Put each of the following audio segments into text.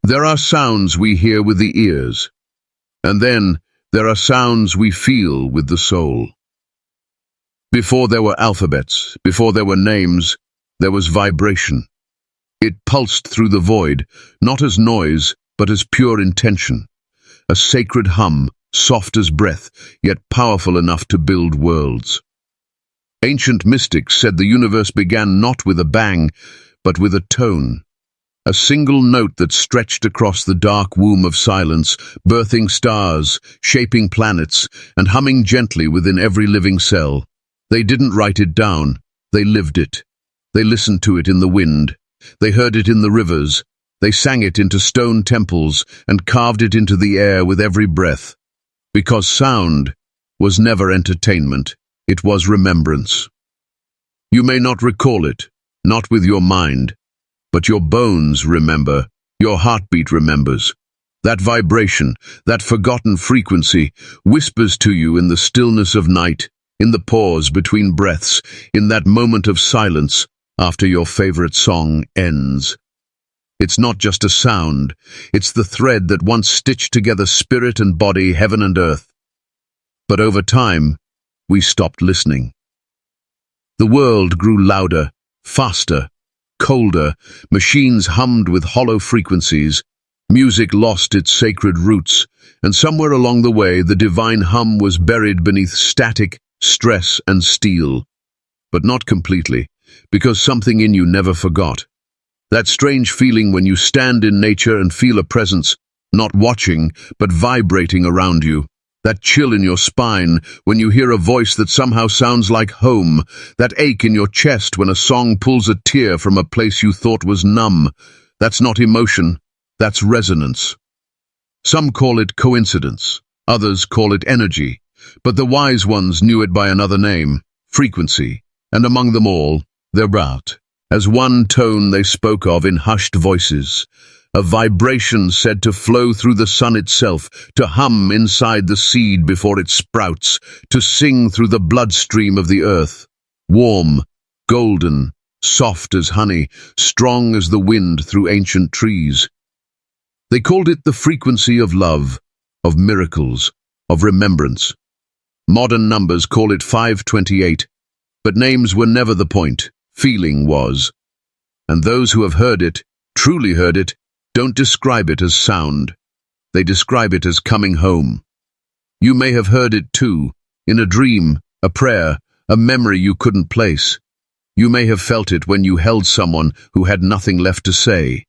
There are sounds we hear with the ears, and then there are sounds we feel with the soul. Before there were alphabets, before there were names, there was vibration. It pulsed through the void, not as noise, but as pure intention. A sacred hum, soft as breath, yet powerful enough to build worlds. Ancient mystics said the universe began not with a bang, but with a tone. A single note that stretched across the dark womb of silence, birthing stars, shaping planets, and humming gently within every living cell. They didn't write it down, they lived it. They listened to it in the wind. They heard it in the rivers. They sang it into stone temples and carved it into the air with every breath. Because sound was never entertainment, it was remembrance. You may not recall it, not with your mind, but your bones remember, your heartbeat remembers. That vibration, that forgotten frequency, whispers to you in the stillness of night, in the pause between breaths, in that moment of silence after your favorite song ends. It's not just a sound, it's the thread that once stitched together spirit and body, heaven and earth. But over time, we stopped listening. The world grew louder, faster, colder, machines hummed with hollow frequencies, music lost its sacred roots, and somewhere along the way the divine hum was buried beneath static, stress and steel. But not completely, because something in you never forgot. That strange feeling when you stand in nature and feel a presence, not watching, but vibrating around you. That chill in your spine when you hear a voice that somehow sounds like home. That ache in your chest when a song pulls a tear from a place you thought was numb. That's not emotion, that's resonance. Some call it coincidence, others call it energy, but the wise ones knew it by another name, frequency, and among them all, their route. As one tone they spoke of in hushed voices, a vibration said to flow through the sun itself, to hum inside the seed before it sprouts, to sing through the bloodstream of the earth, warm, golden, soft as honey, strong as the wind through ancient trees. They called it the frequency of love, of miracles, of remembrance. Modern numbers call it 528, but names were never the point. Feeling was. And those who have heard it, truly heard it, don't describe it as sound. They describe it as coming home. You may have heard it too, in a dream, a prayer, a memory you couldn't place. You may have felt it when you held someone who had nothing left to say.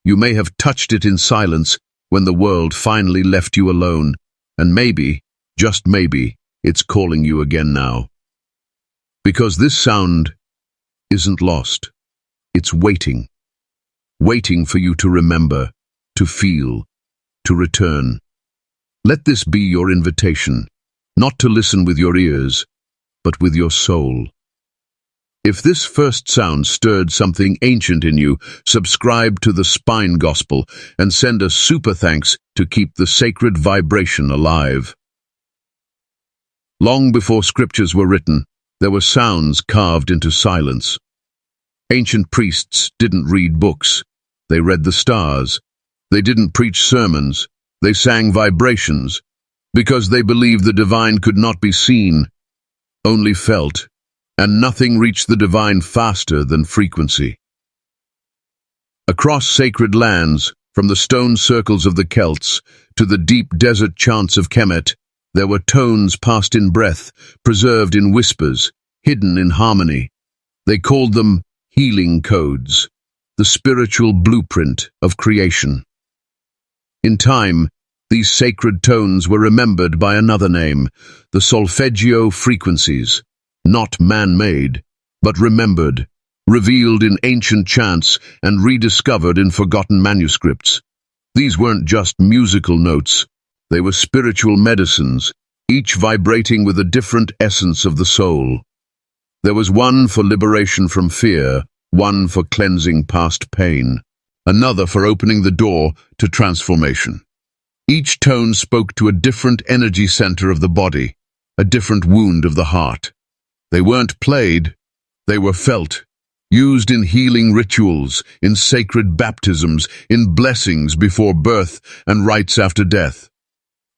You may have touched it in silence when the world finally left you alone. And maybe, just maybe, it's calling you again now. Because this sound isn't lost. It's waiting. Waiting for you to remember, to feel, to return. Let this be your invitation, not to listen with your ears, but with your soul. If this first sound stirred something ancient in you, subscribe to the Spine Gospel and send a super thanks to keep the sacred vibration alive. Long before scriptures were written, there were sounds carved into silence. Ancient priests didn't read books, they read the stars. They didn't preach sermons, they sang vibrations, because they believed the divine could not be seen, only felt, and nothing reached the divine faster than frequency. Across sacred lands, from the stone circles of the Celts to the deep desert chants of Kemet, there were tones passed in breath, preserved in whispers, hidden in harmony. They called them healing codes, the spiritual blueprint of creation. In time, these sacred tones were remembered by another name, the solfeggio frequencies, not man-made, but remembered, revealed in ancient chants and rediscovered in forgotten manuscripts. These weren't just musical notes, they were spiritual medicines, each vibrating with a different essence of the soul. There was one for liberation from fear, one for cleansing past pain, another for opening the door to transformation. Each tone spoke to a different energy center of the body, a different wound of the heart. They weren't played, they were felt, used in healing rituals, in sacred baptisms, in blessings before birth and rites after death.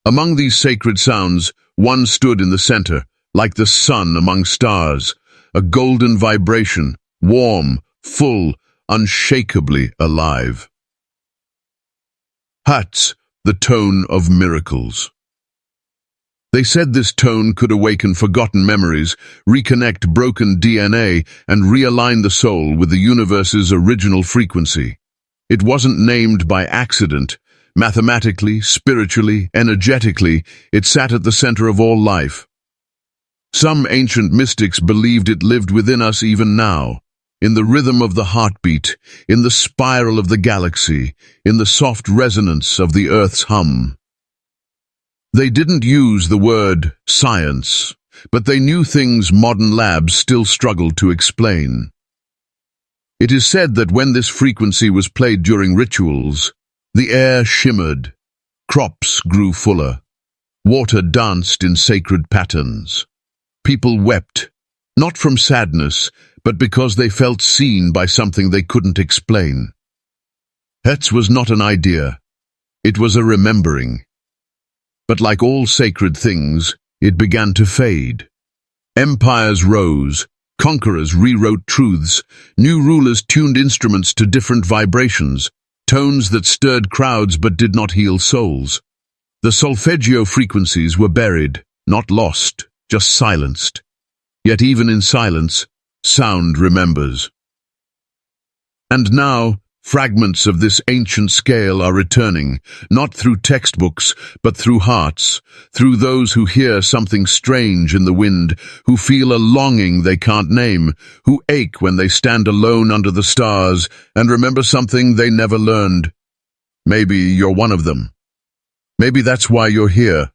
Among these sacred sounds, one stood in the center, like the sun among stars, a golden vibration, warm, full, unshakably alive. Hertz, the tone of miracles. They said this tone could awaken forgotten memories, reconnect broken DNA, and realign the soul with the universe's original frequency. It wasn't named by accident. Mathematically, spiritually, energetically, it sat at the center of all life. Some ancient mystics believed it lived within us even now, in the rhythm of the heartbeat, in the spiral of the galaxy, in the soft resonance of the Earth's hum. They didn't use the word science, but they knew things modern labs still struggle to explain. It is said that when this frequency was played during rituals, the air shimmered, crops grew fuller, water danced in sacred patterns. People wept, not from sadness, but because they felt seen by something they couldn't explain. Hertz was not an idea, it was a remembering. But like all sacred things, it began to fade. Empires rose, conquerors rewrote truths, new rulers tuned instruments to different vibrations, tones that stirred crowds but did not heal souls. The solfeggio frequencies were buried, not lost, just silenced. Yet even in silence, sound remembers. And now, fragments of this ancient scale are returning, not through textbooks, but through hearts, through those who hear something strange in the wind, who feel a longing they can't name, who ache when they stand alone under the stars and remember something they never learned. Maybe you're one of them. Maybe that's why you're here.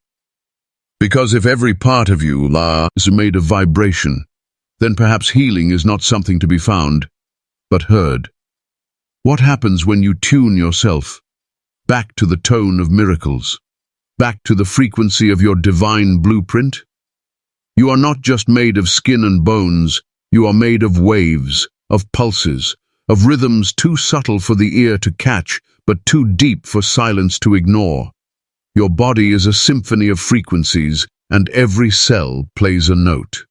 Because if every part of you is made of vibration, then perhaps healing is not something to be found, but heard. What happens when you tune yourself back to the tone of miracles, back to the frequency of your divine blueprint? You are not just made of skin and bones, you are made of waves, of pulses, of rhythms too subtle for the ear to catch, but too deep for silence to ignore. Your body is a symphony of frequencies, and every cell plays a note.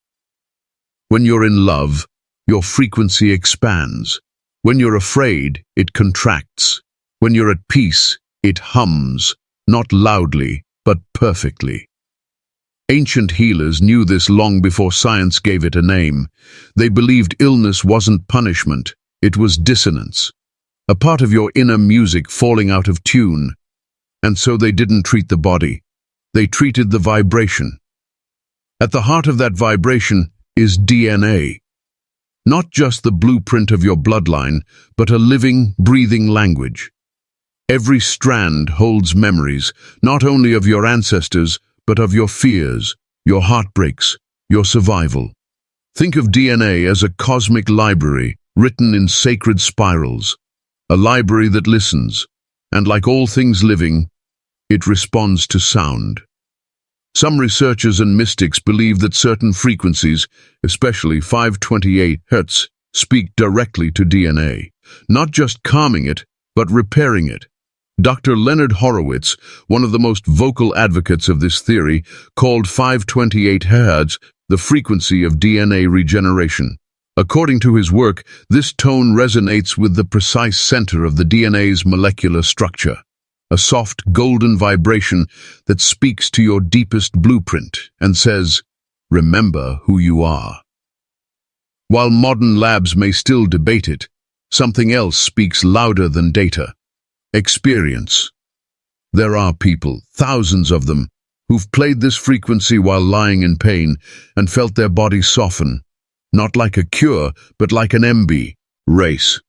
When you're in love, your frequency expands. When you're afraid, it contracts. When you're at peace, it hums, not loudly, but perfectly. Ancient healers knew this long before science gave it a name. They believed illness wasn't punishment, it was dissonance, a part of your inner music falling out of tune. And so they didn't treat the body, they treated the vibration. At the heart of that vibration is DNA. Not just the blueprint of your bloodline, but a living, breathing language. Every strand holds memories, not only of your ancestors, but of your fears, your heartbreaks, your survival. Think of DNA as a cosmic library, written in sacred spirals, a library that listens, and like all things living, it responds to sound. Some researchers and mystics believe that certain frequencies, especially 528 Hz, speak directly to DNA, not just calming it, but repairing it. Dr. Leonard Horowitz, one of the most vocal advocates of this theory, called 528 Hz the frequency of DNA regeneration. According to his work, this tone resonates with the precise center of the DNA's molecular structure. A soft golden vibration that speaks to your deepest blueprint and says, remember who you are. While modern labs may still debate it, something else speaks louder than data. Experience. There are people, thousands of them, who've played this frequency while lying in pain and felt their bodies soften, not like a cure, but like an MB race.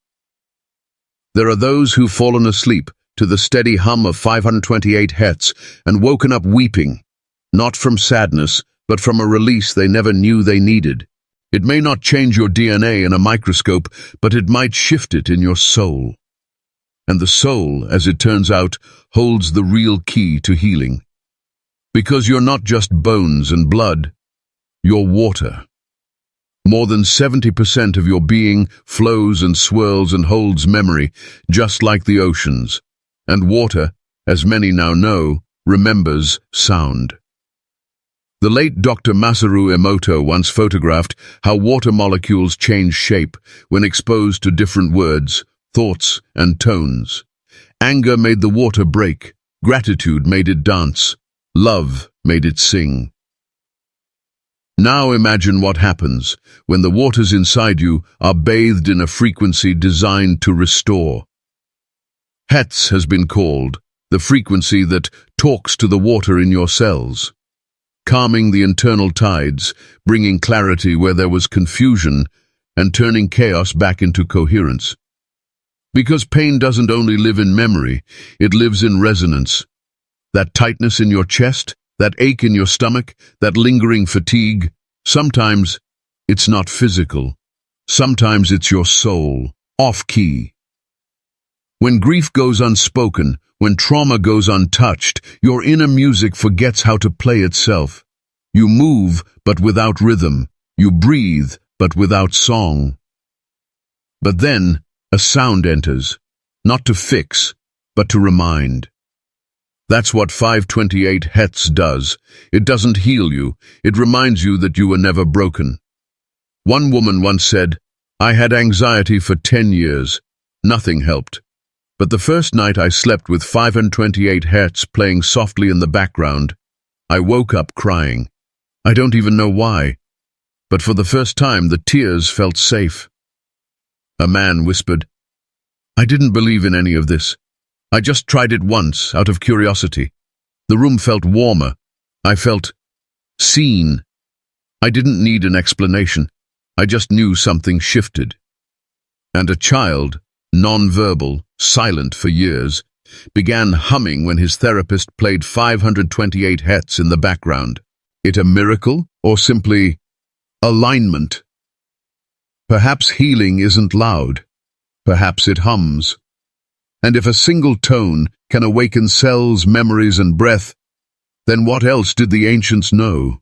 There are those who've fallen asleep to the steady hum of 528 Hz and woken up weeping, not from sadness, but from a release they never knew they needed. It may not change your DNA in a microscope, but it might shift it in your soul. And the soul, as it turns out, holds the real key to healing. Because you're not just bones and blood, you're water. More than 70% of your being flows and swirls and holds memory, just like the oceans. And water, as many now know, remembers sound. The late Dr. Masaru Emoto once photographed how water molecules change shape when exposed to different words, thoughts, and tones. Anger made the water break, gratitude made it dance, love made it sing. Now imagine what happens when the waters inside you are bathed in a frequency designed to restore. Hertz has been called the frequency that talks to the water in your cells, calming the internal tides, bringing clarity where there was confusion, and turning chaos back into coherence. Because pain doesn't only live in memory, it lives in resonance. That tightness in your chest, that ache in your stomach, that lingering fatigue, sometimes it's not physical. Sometimes it's your soul, off-key. When grief goes unspoken, when trauma goes untouched, your inner music forgets how to play itself. You move, but without rhythm. You breathe, but without song. But then, a sound enters, not to fix, but to remind. That's what 528 Hertz does. It doesn't heal you, it reminds you that you were never broken. One woman once said, "I had anxiety for 10 years. Nothing helped. But the first night I slept with 528 Hertz playing softly in the background, I woke up crying. I don't even know why. But for the first time, the tears felt safe." A man whispered, "I didn't believe in any of this. I just tried it once, out of curiosity. The room felt warmer. I felt seen. I didn't need an explanation. I just knew something shifted." And a child, non-verbal, silent for years, began humming when his therapist played 528 Hertz in the background. It a miracle, or simply alignment? Perhaps healing isn't loud. Perhaps it hums. And if a single tone can awaken cells, memories, and breath, then what else did the ancients know?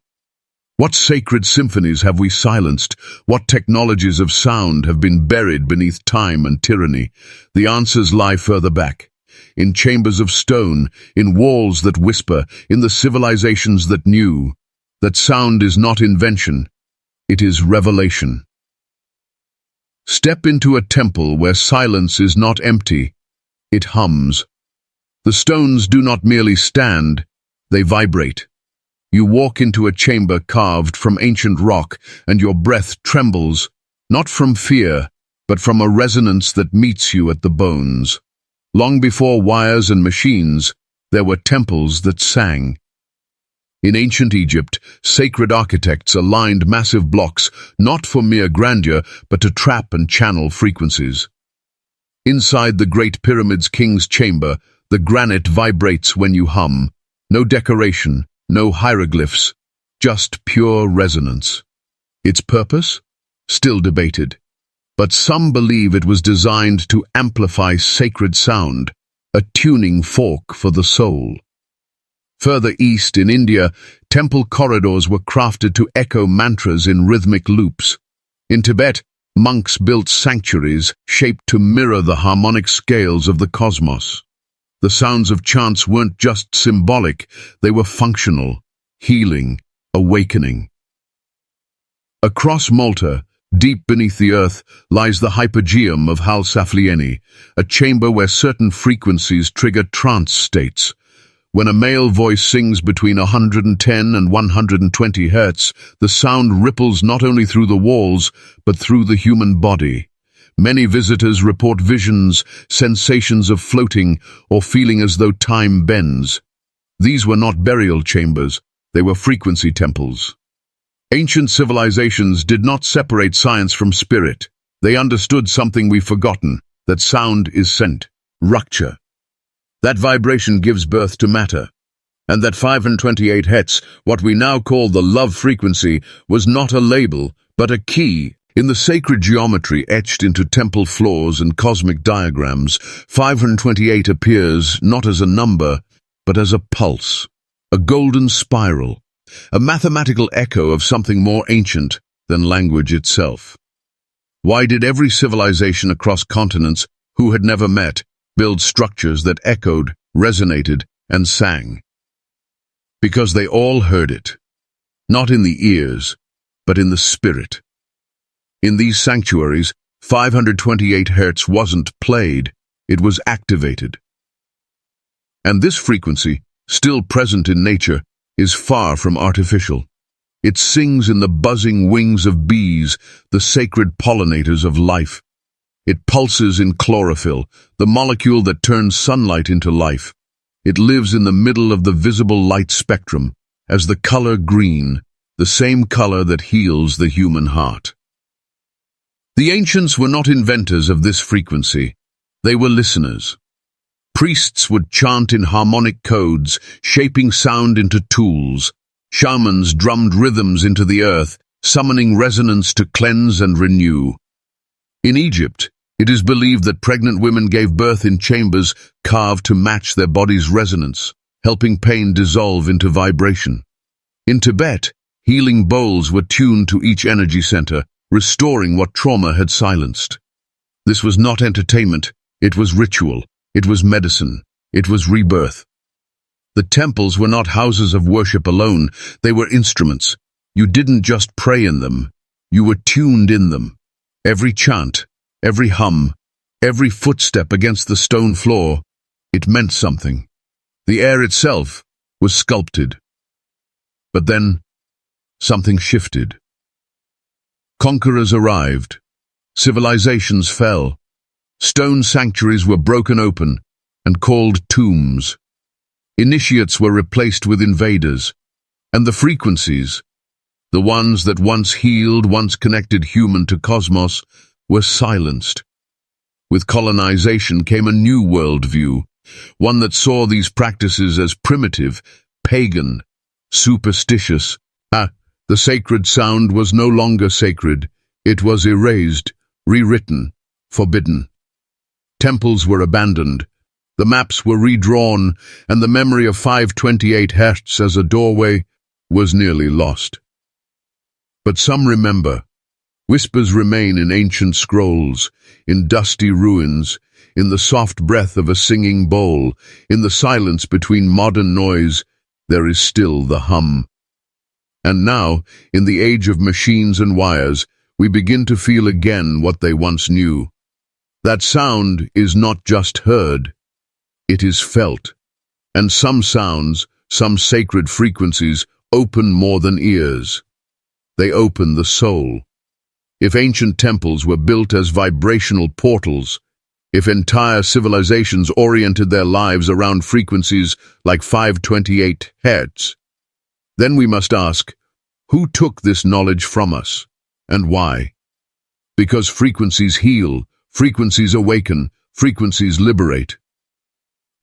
What sacred symphonies have we silenced? What technologies of sound have been buried beneath time and tyranny? The answers lie further back, in chambers of stone, in walls that whisper, in the civilizations that knew that sound is not invention, it is revelation. Step into a temple where silence is not empty, it hums. The stones do not merely stand, they vibrate. You walk into a chamber carved from ancient rock, and your breath trembles, not from fear, but from a resonance that meets you at the bones. Long before wires and machines, there were temples that sang. In ancient Egypt, sacred architects aligned massive blocks, not for mere grandeur, but to trap and channel frequencies. Inside the Great Pyramid's king's chamber, the granite vibrates when you hum. No decoration, no hieroglyphs, just pure resonance. Its purpose? Still debated. But some believe it was designed to amplify sacred sound, a tuning fork for the soul. Further east in India, temple corridors were crafted to echo mantras in rhythmic loops. In Tibet, monks built sanctuaries shaped to mirror the harmonic scales of the cosmos. The sounds of chants weren't just symbolic, they were functional, healing, awakening. Across Malta, deep beneath the earth, lies the hypogeum of Halsaflieni, a chamber where certain frequencies trigger trance states. When a male voice sings between 110 and 120 Hertz, the sound ripples not only through the walls, but through the human body. Many visitors report visions, sensations of floating, or feeling as though time bends. These were not burial chambers, they were frequency temples. Ancient civilizations did not separate science from spirit. They understood something we've forgotten, that sound is scent, rupture. That vibration gives birth to matter. And that 528 Hertz, what we now call the love frequency, was not a label, but a key. In the sacred geometry etched into temple floors and cosmic diagrams, 528 appears not as a number, but as a pulse, a golden spiral, a mathematical echo of something more ancient, than language itself? Why did every civilization across continents who had never met build structures that echoed, resonated, and sang? Because they all heard it, not in the ears, but in the spirit. In these sanctuaries, 528 Hz wasn't played, it was activated. And this frequency, still present in nature, is far from artificial. It sings in the buzzing wings of bees, the sacred pollinators of life. It pulses in chlorophyll, the molecule that turns sunlight into life. It lives in the middle of the visible light spectrum, as the color green, the same color that heals the human heart. The ancients were not inventors of this frequency, they were listeners. Priests would chant in harmonic codes, shaping sound into tools. Shamans drummed rhythms into the earth, summoning resonance to cleanse and renew. In Egypt, it is believed that pregnant women gave birth in chambers carved to match their body's resonance, helping pain dissolve into vibration. In Tibet, healing bowls were tuned to each energy center, restoring what trauma had silenced. This was not entertainment, it was ritual, it was medicine, it was rebirth. The temples were not houses of worship alone, they were instruments. You didn't just pray in them, you were tuned in them. Every chant, every hum, every footstep against the stone floor, it meant something. The air itself was sculpted. But then, something shifted. Conquerors arrived. Civilizations fell. Stone sanctuaries were broken open and called tombs. Initiates were replaced with invaders, and the frequencies, the ones that once healed, once connected human to cosmos, were silenced. With colonization came a new worldview, one that saw these practices as primitive, pagan, superstitious. The sacred sound was no longer sacred. It was erased, rewritten, forbidden. Temples were abandoned. The maps were redrawn, and the memory of 528 Hz as a doorway was nearly lost. But some remember. Whispers remain in ancient scrolls, in dusty ruins, in the soft breath of a singing bowl, in the silence between modern noise, there is still the hum. And now, in the age of machines and wires, we begin to feel again what they once knew. That sound is not just heard, it is felt. And some sounds, some sacred frequencies, open more than ears. They open the soul. If ancient temples were built as vibrational portals, if entire civilizations oriented their lives around frequencies like 528 Hz, then we must ask, who took this knowledge from us, and why? Because frequencies heal, frequencies awaken, frequencies liberate.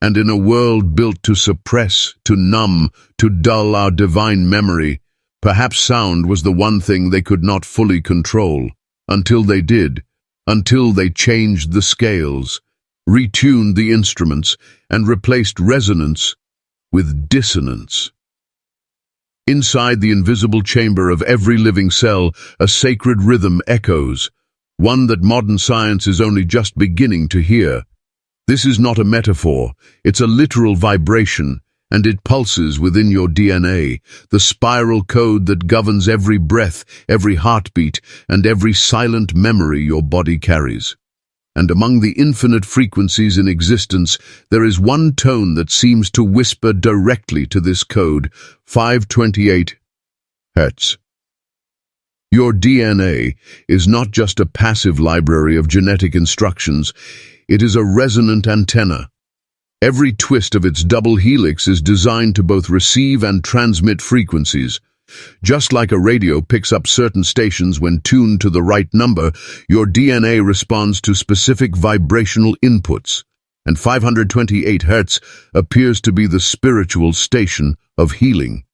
And in a world built to suppress, to numb, to dull our divine memory, perhaps sound was the one thing they could not fully control, until they did, until they changed the scales, retuned the instruments, and replaced resonance with dissonance. Inside the invisible chamber of every living cell, a sacred rhythm echoes, one that modern science is only just beginning to hear. This is not a metaphor, it's a literal vibration, and it pulses within your DNA, the spiral code that governs every breath, every heartbeat, and every silent memory your body carries. And among the infinite frequencies in existence, there is one tone that seems to whisper directly to this code, 528 Hz. Your DNA is not just a passive library of genetic instructions, it is a resonant antenna. Every twist of its double helix is designed to both receive and transmit frequencies. Just like a radio picks up certain stations when tuned to the right number, your DNA responds to specific vibrational inputs, and 528 Hz appears to be the spiritual station of healing.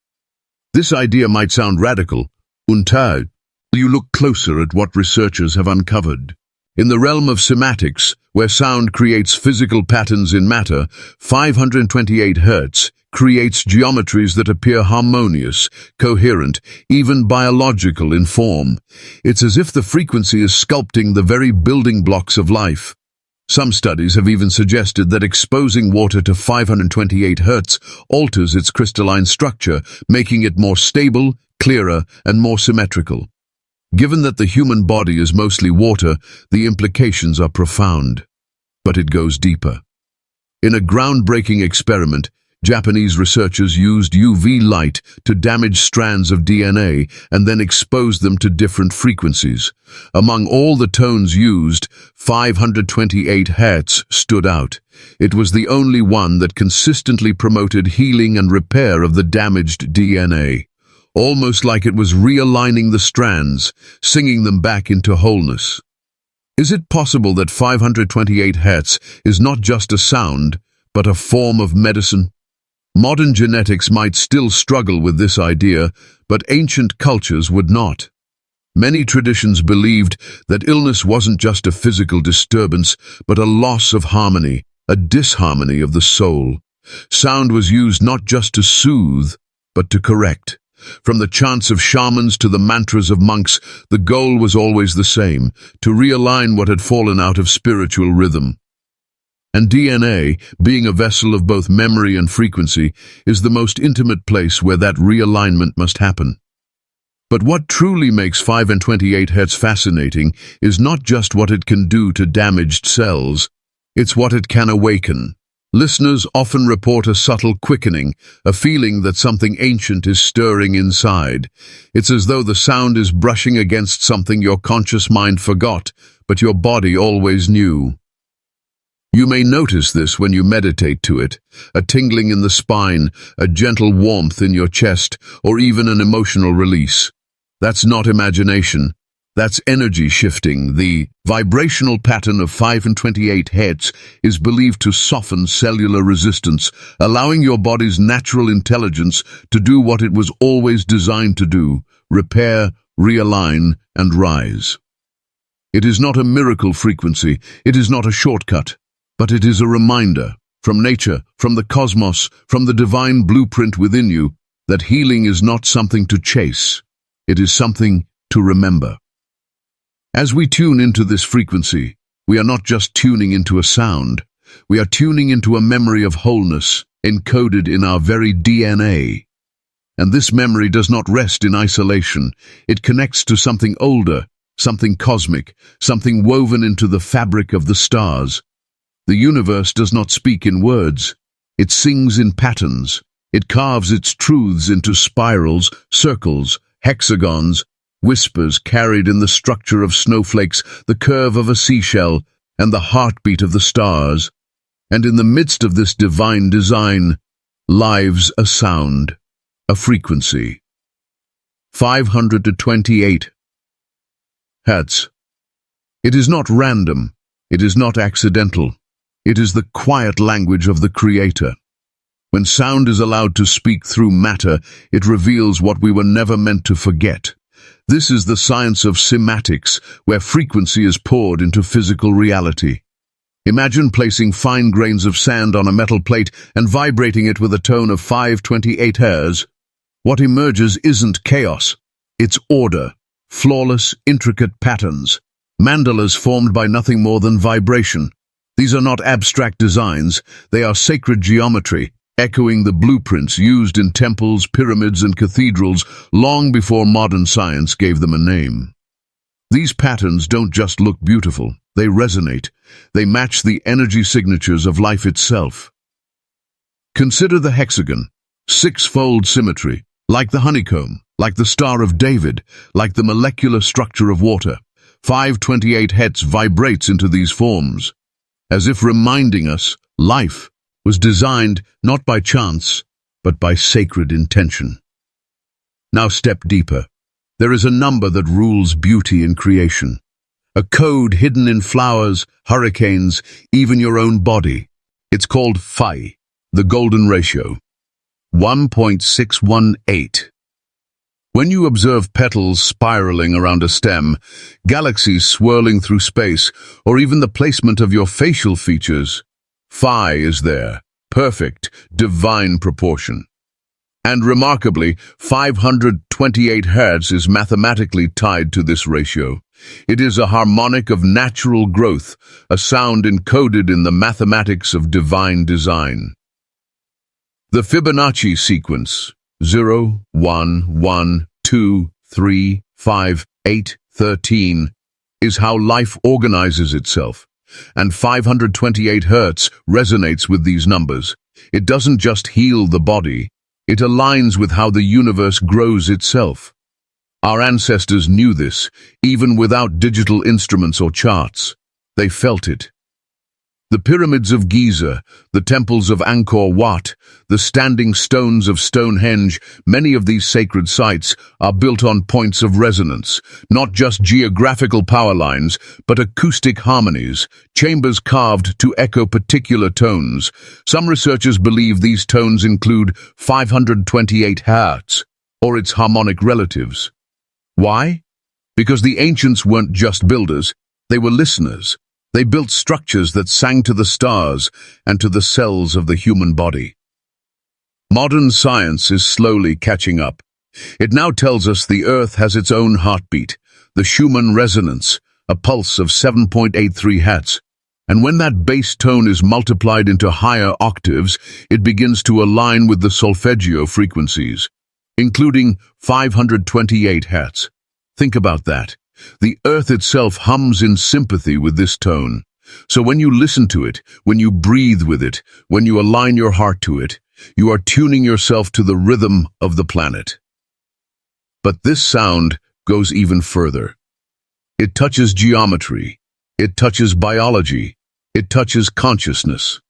This idea might sound radical, until you look closer at what researchers have uncovered. In the realm of cymatics, where sound creates physical patterns in matter, 528 Hz creates geometries that appear harmonious, coherent, even biological in form. It's as if the frequency is sculpting the very building blocks of life. Some studies have even suggested that exposing water to 528 Hz alters its crystalline structure, making it more stable, clearer, and more symmetrical. Given that the human body is mostly water, the implications are profound. But it goes deeper. In a groundbreaking experiment, Japanese researchers used UV light to damage strands of DNA and then exposed them to different frequencies. Among all the tones used, 528 Hz stood out. It was the only one that consistently promoted healing and repair of the damaged DNA, almost like it was realigning the strands, singing them back into wholeness. Is it possible that 528 Hz is not just a sound, but a form of medicine? Modern genetics might still struggle with this idea, but ancient cultures would not. Many traditions believed that illness wasn't just a physical disturbance, but a loss of harmony, a disharmony of the soul. Sound was used not just to soothe, but to correct. From the chants of shamans to the mantras of monks, the goal was always the same, to realign what had fallen out of spiritual rhythm. And DNA, being a vessel of both memory and frequency, is the most intimate place where that realignment must happen. But what truly makes 528 Hz fascinating is not just what it can do to damaged cells, it's what it can awaken. Listeners often report a subtle quickening, a feeling that something ancient is stirring inside. It's as though the sound is brushing against something your conscious mind forgot, but your body always knew. You may notice this when you meditate to it, a tingling in the spine, a gentle warmth in your chest, or even an emotional release. That's not imagination. That's energy shifting. The vibrational pattern of 528 Hz is believed to soften cellular resistance, allowing your body's natural intelligence to do what it was always designed to do: repair, realign, and rise. It is not a miracle frequency, it is not a shortcut, but it is a reminder, from nature, from the cosmos, from the divine blueprint within you, that healing is not something to chase, it is something to remember. As we tune into this frequency, we are not just tuning into a sound, we are tuning into a memory of wholeness, encoded in our very DNA. And this memory does not rest in isolation, it connects to something older, something cosmic, something woven into the fabric of the stars. The universe does not speak in words, it sings in patterns. It carves its truths into spirals, circles, hexagons, whispers carried in the structure of snowflakes, the curve of a seashell, and the heartbeat of the stars. And in the midst of this divine design lives a sound, a frequency. 528 Hz. It is not random, it is not accidental. It is the quiet language of the Creator. When sound is allowed to speak through matter, it reveals what we were never meant to forget. This is the science of cymatics, where frequency is poured into physical reality. Imagine placing fine grains of sand on a metal plate and vibrating it with a tone of 528 Hz. What emerges isn't chaos, it's order, flawless, intricate patterns, mandalas formed by nothing more than vibration. These are not abstract designs, they are sacred geometry, echoing the blueprints used in temples, pyramids, and cathedrals long before modern science gave them a name. These patterns don't just look beautiful, they resonate. They match the energy signatures of life itself. Consider the hexagon, six-fold symmetry, like the honeycomb, like the Star of David, like the molecular structure of water. 528 Hz vibrates into these forms, as if reminding us life was designed not by chance, but by sacred intention. Now step deeper. There is a number that rules beauty in creation. A code hidden in flowers, hurricanes, even your own body. It's called Phi, the golden ratio. 1.618. When you observe petals spiraling around a stem, galaxies swirling through space, or even the placement of your facial features, Phi is there, perfect, divine proportion. And remarkably, 528 Hz is mathematically tied to this ratio. It is a harmonic of natural growth, a sound encoded in the mathematics of divine design. The Fibonacci sequence, 0, 1, 1, 2, 3, 5, 8, 13, is how life organizes itself. And 528 Hz resonates with these numbers. It doesn't just heal the body, it aligns with how the universe grows itself. Our ancestors knew this, even without digital instruments or charts. They felt it. The pyramids of Giza, the temples of Angkor Wat, the standing stones of Stonehenge, many of these sacred sites are built on points of resonance, not just geographical power lines, but acoustic harmonies, chambers carved to echo particular tones. Some researchers believe these tones include 528 Hz, or its harmonic relatives. Why? Because the ancients weren't just builders, they were listeners. They built structures that sang to the stars and to the cells of the human body. Modern science is slowly catching up. It now tells us the Earth has its own heartbeat, the Schumann resonance, a pulse of 7.83 Hz. And when that bass tone is multiplied into higher octaves, it begins to align with the solfeggio frequencies, including 528 Hz. Think about that. The Earth itself hums in sympathy with this tone. So when you listen to it, when you breathe with it, when you align your heart to it, you are tuning yourself to the rhythm of the planet. But this sound goes even further. It touches geometry. It touches biology. It touches consciousness.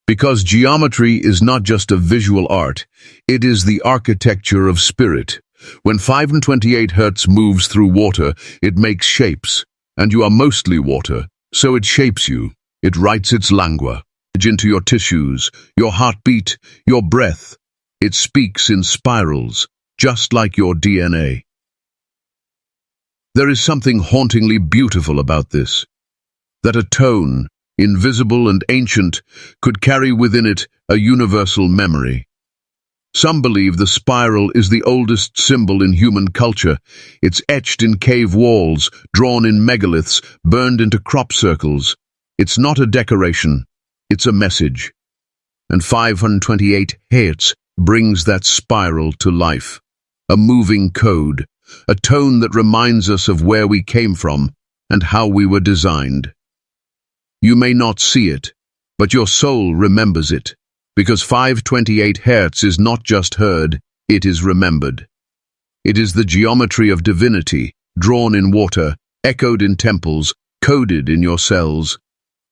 Because geometry is not just a visual art, it is the architecture of spirit. When 528 Hz moves through water, it makes shapes, and you are mostly water, so it shapes you. It writes its language into your tissues, your heartbeat, your breath. It speaks in spirals, just like your DNA. There is something hauntingly beautiful about this, that a tone, invisible and ancient, could carry within it a universal memory. Some believe the spiral is the oldest symbol in human culture. It's etched in cave walls, drawn in megaliths, burned into crop circles. It's not a decoration, it's a message. And 528 Hz brings that spiral to life. A moving code, a tone that reminds us of where we came from and how we were designed. You may not see it, but your soul remembers it. Because 528 Hz is not just heard, it is remembered. It is the geometry of divinity, drawn in water, echoed in temples, coded in your cells.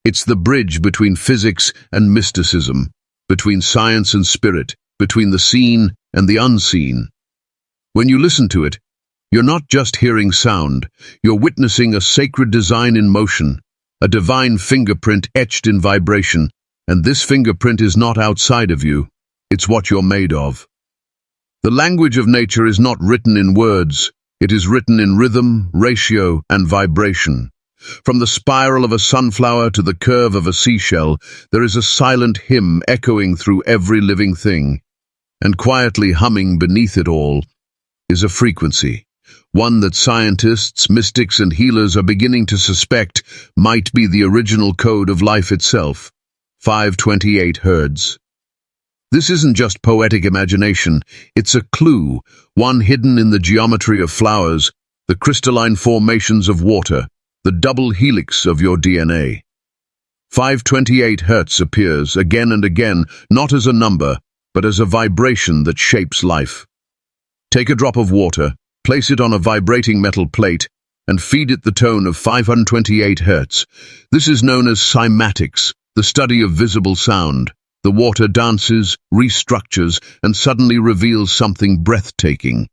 It's the bridge between physics and mysticism, between science and spirit, between the seen and the unseen. When you listen to it, you're not just hearing sound, you're witnessing a sacred design in motion, a divine fingerprint etched in vibration. And this fingerprint is not outside of you, it's what you're made of. The language of nature is not written in words, it is written in rhythm, ratio, and vibration. From the spiral of a sunflower to the curve of a seashell, there is a silent hymn echoing through every living thing. And quietly humming beneath it all is a frequency, one that scientists, mystics, and healers are beginning to suspect might be the original code of life itself. 528 Hz. This isn't just poetic imagination, it's a clue, one hidden in the geometry of flowers, the crystalline formations of water, the double helix of your DNA. 528 Hz appears again and again, not as a number, but as a vibration that shapes life. Take a drop of water, place it on a vibrating metal plate, and feed it the tone of 528 Hz. This is known as cymatics, the study of visible sound. The water dances, restructures, and suddenly reveals something breathtaking.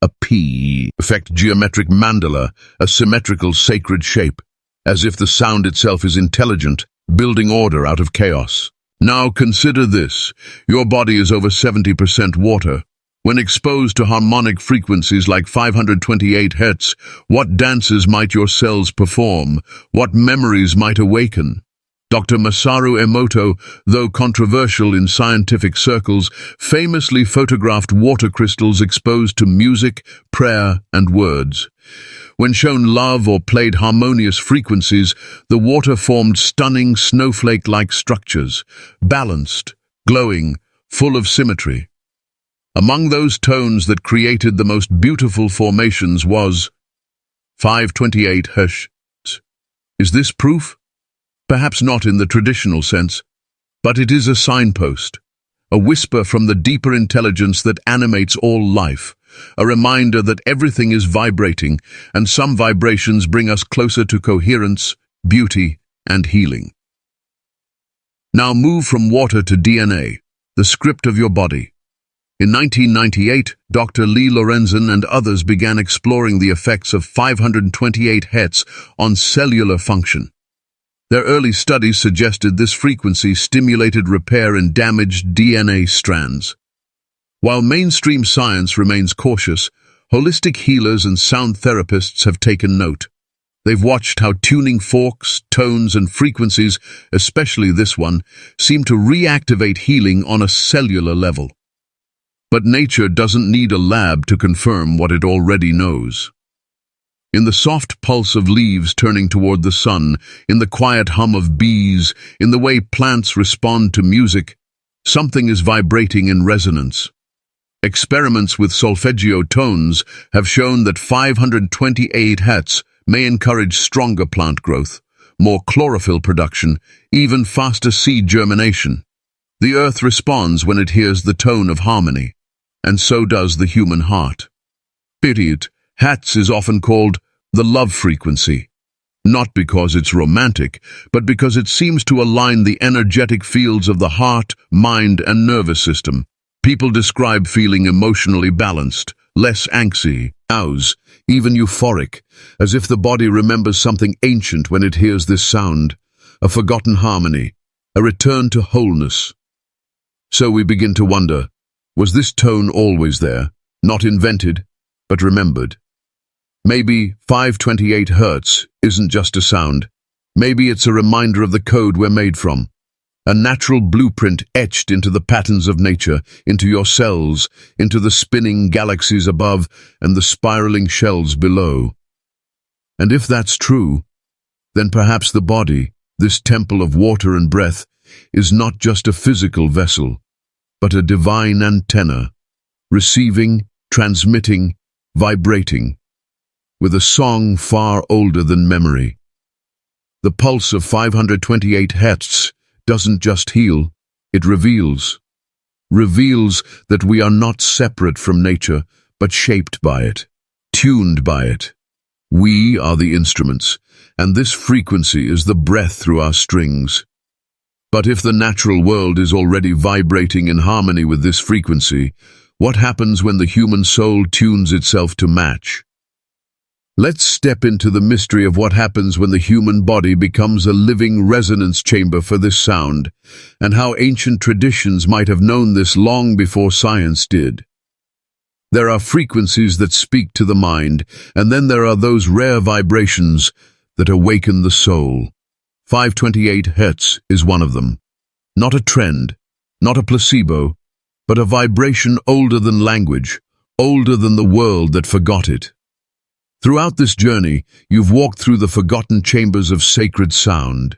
A P-effect geometric mandala, a symmetrical sacred shape, as if the sound itself is intelligent, building order out of chaos. Now consider this. Your body is over 70% water. When exposed to harmonic frequencies like 528 Hz, what dances might your cells perform? What memories might awaken? Dr. Masaru Emoto, though controversial in scientific circles, famously photographed water crystals exposed to music, prayer, and words. When shown love or played harmonious frequencies, the water formed stunning snowflake-like structures, balanced, glowing, full of symmetry. Among those tones that created the most beautiful formations was 528 Hz. Is this proof? Perhaps not in the traditional sense, but it is a signpost, a whisper from the deeper intelligence that animates all life, a reminder that everything is vibrating, and some vibrations bring us closer to coherence, beauty, and healing. Now move from water to DNA, the script of your body. In 1998, Dr. Lee Lorenzen and others began exploring the effects of 528 Hz on cellular function. Their early studies suggested this frequency stimulated repair in damaged DNA strands. While mainstream science remains cautious, holistic healers and sound therapists have taken note. They've watched how tuning forks, tones, and frequencies, especially this one, seem to reactivate healing on a cellular level. But nature doesn't need a lab to confirm what it already knows. In the soft pulse of leaves turning toward the sun, in the quiet hum of bees, in the way plants respond to music, something is vibrating in resonance. Experiments with solfeggio tones have shown that 528 Hz may encourage stronger plant growth, more chlorophyll production, even faster seed germination. The earth responds when it hears the tone of harmony, and so does the human heart. Period. Hertz is often called the love frequency, not because it's romantic, but because it seems to align the energetic fields of the heart, mind, and nervous system. People describe feeling emotionally balanced, less anxious, even euphoric, as if the body remembers something ancient when it hears this sound, a forgotten harmony, a return to wholeness. So we begin to wonder, was this tone always there, not invented, but remembered? Maybe 528 Hz isn't just a sound. Maybe it's a reminder of the code we're made from. A natural blueprint etched into the patterns of nature, into your cells, into the spinning galaxies above and the spiraling shells below. And if that's true, then perhaps the body, this temple of water and breath, is not just a physical vessel, but a divine antenna, receiving, transmitting, vibrating, with a song far older than memory. The pulse of 528 Hz doesn't just heal, it reveals that we are not separate from nature, but shaped by it, tuned by it. We are the instruments, and this frequency is the breath through our strings. But if the natural world is already vibrating in harmony with this frequency, what happens when the human soul tunes itself to match? Let's step into the mystery of what happens when the human body becomes a living resonance chamber for this sound, and how ancient traditions might have known this long before science did. There are frequencies that speak to the mind, and then there are those rare vibrations that awaken the soul. 528 Hz is one of them. Not a trend, not a placebo, but a vibration older than language, older than the world that forgot it. Throughout this journey, you've walked through the forgotten chambers of sacred sound.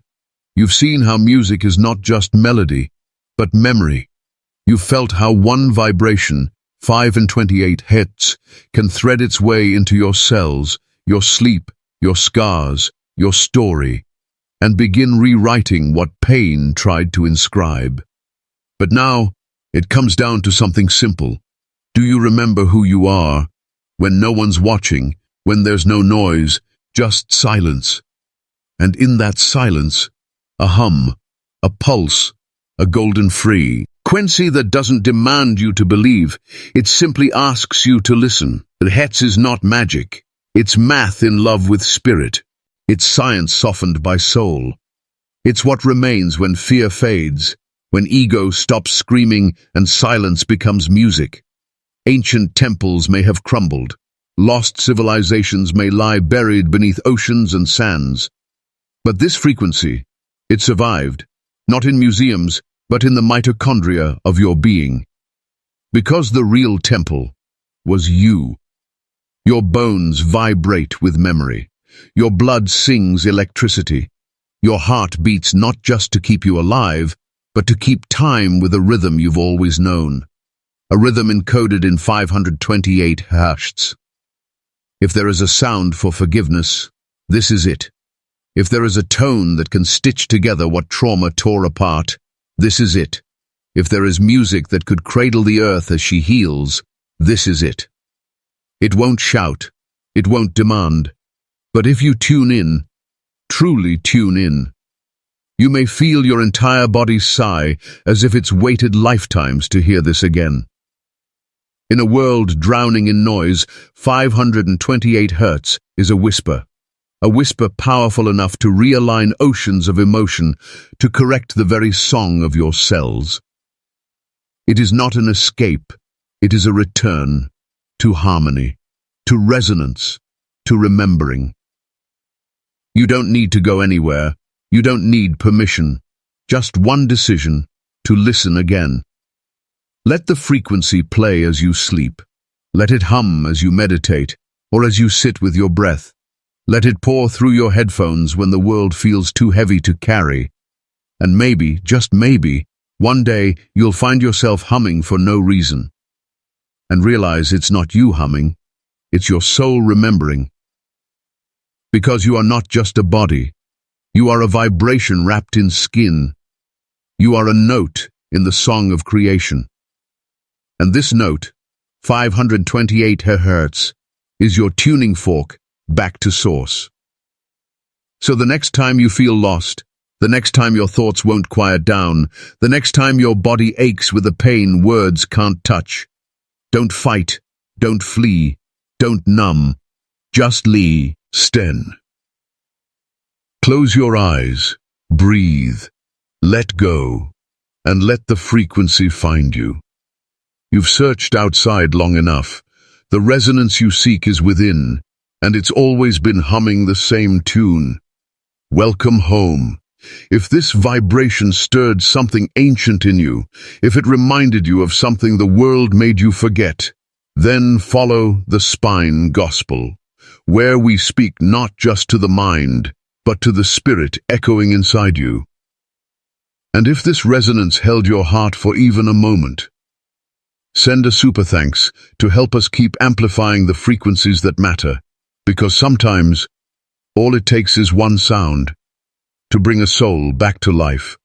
You've seen how music is not just melody, but memory. You've felt how one vibration, 528 Hz, can thread its way into your cells, your sleep, your scars, your story, and begin rewriting what pain tried to inscribe. But now, it comes down to something simple. Do you remember who you are? When no one's watching, when there's no noise, just silence. And in that silence, a hum, a pulse, a golden frequency that doesn't demand you to believe, it simply asks you to listen. Hertz is not magic. It's math in love with spirit. It's science softened by soul. It's what remains when fear fades, when ego stops screaming and silence becomes music. Ancient temples may have crumbled. Lost civilizations may lie buried beneath oceans and sands. But this frequency, It survived, not in museums, but in the mitochondria of your being. Because the real temple was you. Your bones vibrate with memory. Your blood sings electricity. Your heart beats not just to keep you alive, but to keep time with a rhythm you've always known. A rhythm encoded in 528 Hz. If there is a sound for forgiveness, this is it. If there is a tone that can stitch together what trauma tore apart, this is it. If there is music that could cradle the earth as she heals, this is it. It won't shout, it won't demand, but if you tune in, truly tune in, you may feel your entire body sigh as if it's waited lifetimes to hear this again. In a world drowning in noise, 528 Hz is a whisper powerful enough to realign oceans of emotion, to correct the very song of your cells. It is not an escape, it is a return to harmony, to resonance, to remembering. You don't need to go anywhere, you don't need permission, just one decision, to listen again. Let the frequency play as you sleep. Let it hum as you meditate, or as you sit with your breath. Let it pour through your headphones when the world feels too heavy to carry. And maybe, just maybe, one day you'll find yourself humming for no reason. And realize it's not you humming, it's your soul remembering. Because you are not just a body, you are a vibration wrapped in skin. You are a note in the song of creation. And this note, 528 Hz, is your tuning fork back to source. So the next time you feel lost, the next time your thoughts won't quiet down, the next time your body aches with a pain words can't touch, don't fight, don't flee, don't numb, just listen. Close your eyes, breathe, let go, and let the frequency find you. You've searched outside long enough. The resonance you seek is within, and it's always been humming the same tune. Welcome home. If this vibration stirred something ancient in you, if it reminded you of something the world made you forget, then follow the Spine Gospel, where we speak not just to the mind, but to the spirit echoing inside you. And if this resonance held your heart for even a moment, send a super thanks to help us keep amplifying the frequencies that matter, because sometimes all it takes is one sound to bring a soul back to life.